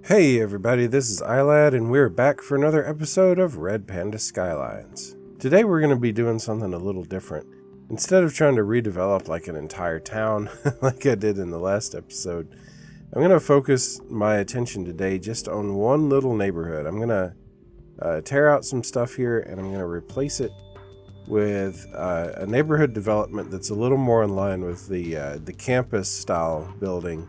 Hey everybody, this is iLad and we're back for another episode of Panda Skylines. Today we're going to be doing something a little different. Instead of trying to redevelop like an entire town like I did in the last episode, I'm going to focus my attention today just on one little neighborhood. I'm going to tear out some stuff here and I'm going to replace it with a neighborhood development that's a little more in line with the campus style building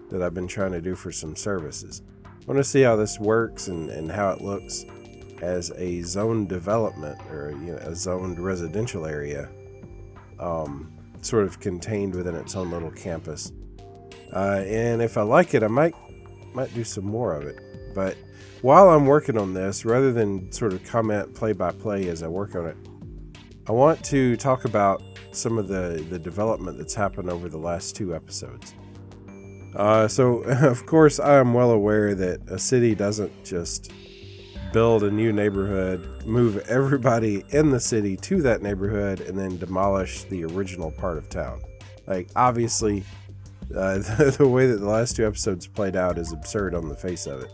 that I've been trying to do for some services. I want to see how this works and how it looks as a zoned development or a zoned residential area, sort of contained within its own little campus. And if I like it, I might do some more of it. But while I'm working on this, rather than sort of comment play by play as I work on it, I want to talk about some of the development that's happened over the last two episodes. So, of course, I am well aware that a city doesn't just build a new neighborhood, move everybody in the city to that neighborhood, and then demolish the original part of town. Like, obviously, the way that the last two episodes played out is absurd on the face of it.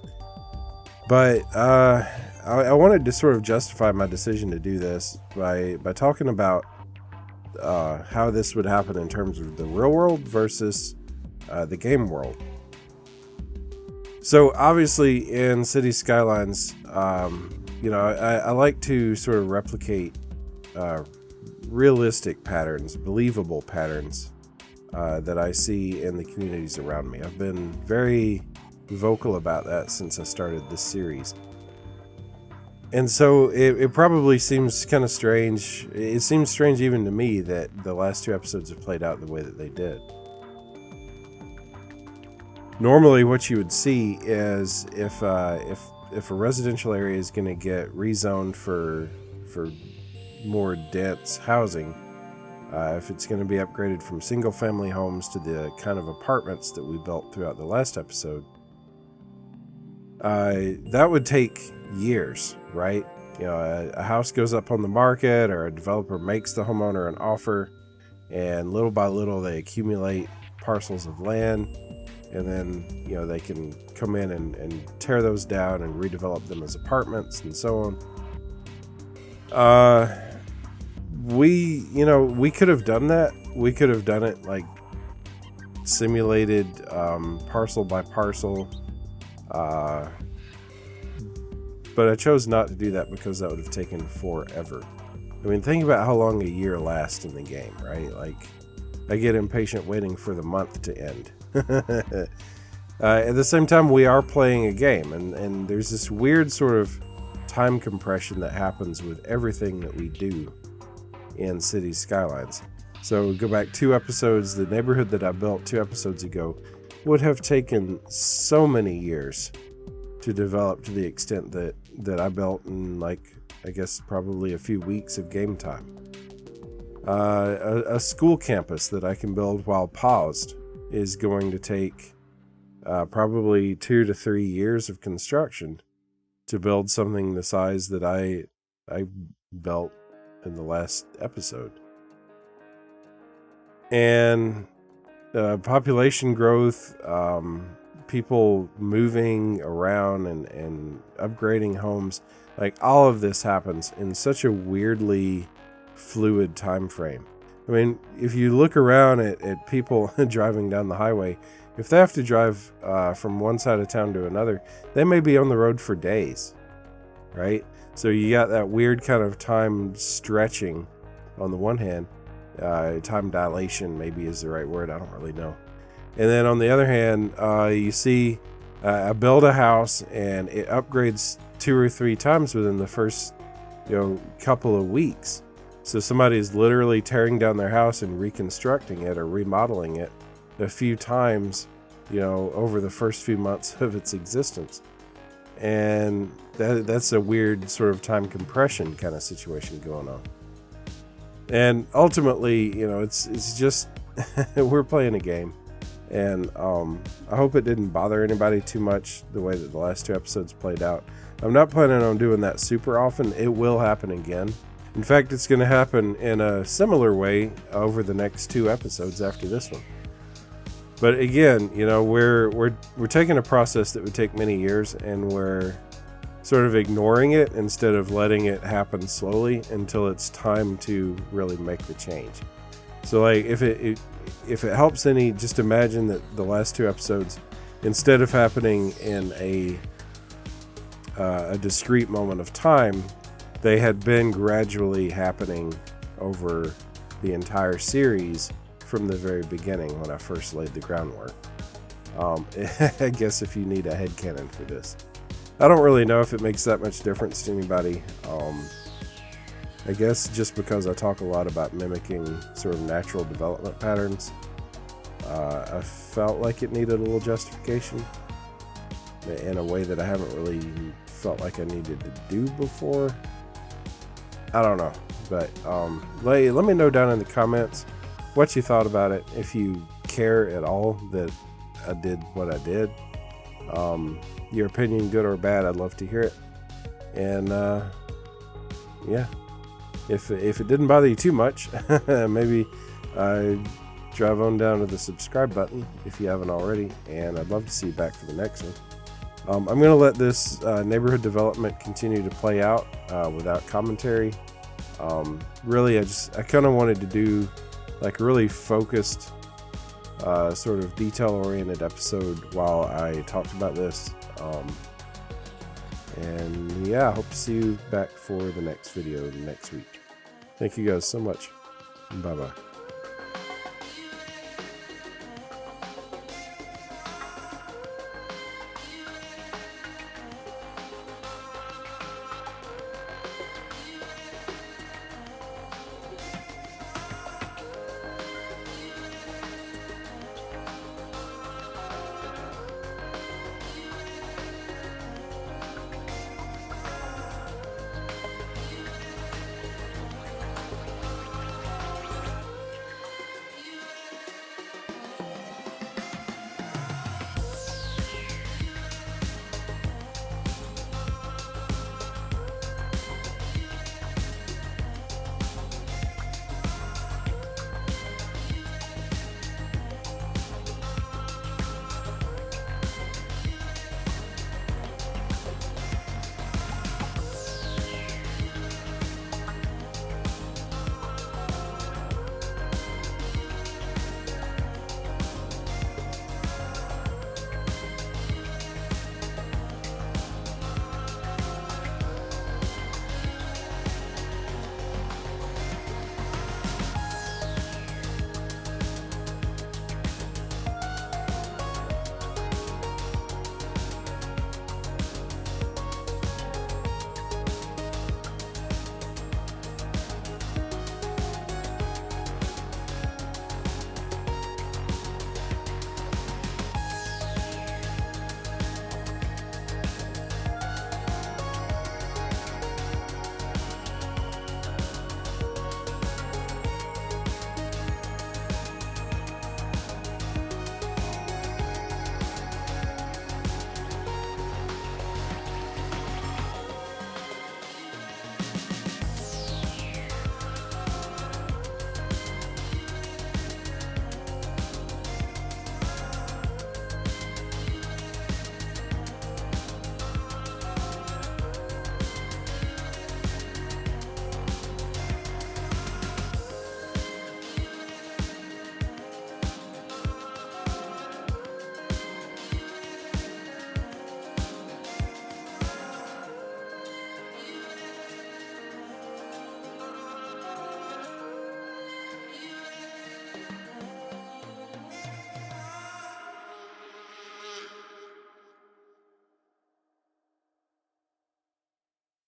But I wanted to sort of justify my decision to do this by talking about how this would happen in terms of the real world versus the game world. So obviously in City Skylines, I like to sort of replicate realistic patterns, believable patterns that I see in the communities around me. I've been very vocal about that since I started this series. And so it probably seems kind of strange. It seems strange even to me that the last two episodes have played out the way that they did. Normally what you would see is if a residential area is going to get rezoned for more dense housing, if it's going to be upgraded from single family homes to the kind of apartments that we built throughout the last episode, that would take years, right? A house goes up on the market or a developer makes the homeowner an offer, and little by little they accumulate parcels of land. And then, they can come in and tear those down and redevelop them as apartments and so on. We could have done that. We could have done it like simulated parcel by parcel. But I chose not to do that because that would have taken forever. I mean, think about how long a year lasts in the game, right? Like, I get impatient waiting for the month to end. At the same time, we are playing a game, and there's this weird sort of time compression that happens with everything that we do in City Skylines. So go back 2 episodes, the neighborhood that I built 2 episodes ago would have taken so many years to develop to the extent that I built in, like, I guess probably a few weeks of game time. A school campus that I can build while paused is going to take probably 2 to 3 years of construction to build something the size that I built in the last episode. And population growth, people moving around and upgrading homes, like all of this happens in such a weirdly fluid time frame. I mean, if you look around at people driving down the highway, if they have to drive from one side of town to another, they may be on the road for days, right? So you got that weird kind of time stretching on the one hand. Time dilation maybe is the right word. I don't really know. And then on the other hand, you see I build a house and it upgrades 2 or 3 times within the first couple of weeks. So somebody's literally tearing down their house and reconstructing it or remodeling it a few times, over the first few months of its existence. And that's a weird sort of time compression kind of situation going on. And ultimately, it's just we're playing a game. And I hope it didn't bother anybody too much the way that the last 2 episodes played out. I'm not planning on doing that super often. It will happen again. In fact, it's going to happen in a similar way over the next 2 episodes after this one. But again, you know, we're taking a process that would take many years, and we're sort of ignoring it instead of letting it happen slowly until it's time to really make the change. So like if it helps any, just imagine that the last 2 episodes, instead of happening in a discrete moment of time, they had been gradually happening over the entire series from the very beginning when I first laid the groundwork. I guess if you need a headcanon for this. I don't really know if it makes that much difference to anybody. I guess just because I talk a lot about mimicking sort of natural development patterns, I felt like it needed a little justification in a way that I haven't really felt like I needed to do before. I don't know, but let me know down in the comments what you thought about it, if you care at all that I did what I did. Your opinion, good or bad, I'd love to hear it. And yeah, if it didn't bother you too much, maybe drive on down to the subscribe button if you haven't already, and I'd love to see you back for the next one. I'm going to let this neighborhood development continue to play out without commentary. Really, I kind of wanted to do like a really focused, sort of detail-oriented episode while I talked about this. And yeah, I hope to see you back for the next video next week. Thank you guys so much. Bye-bye.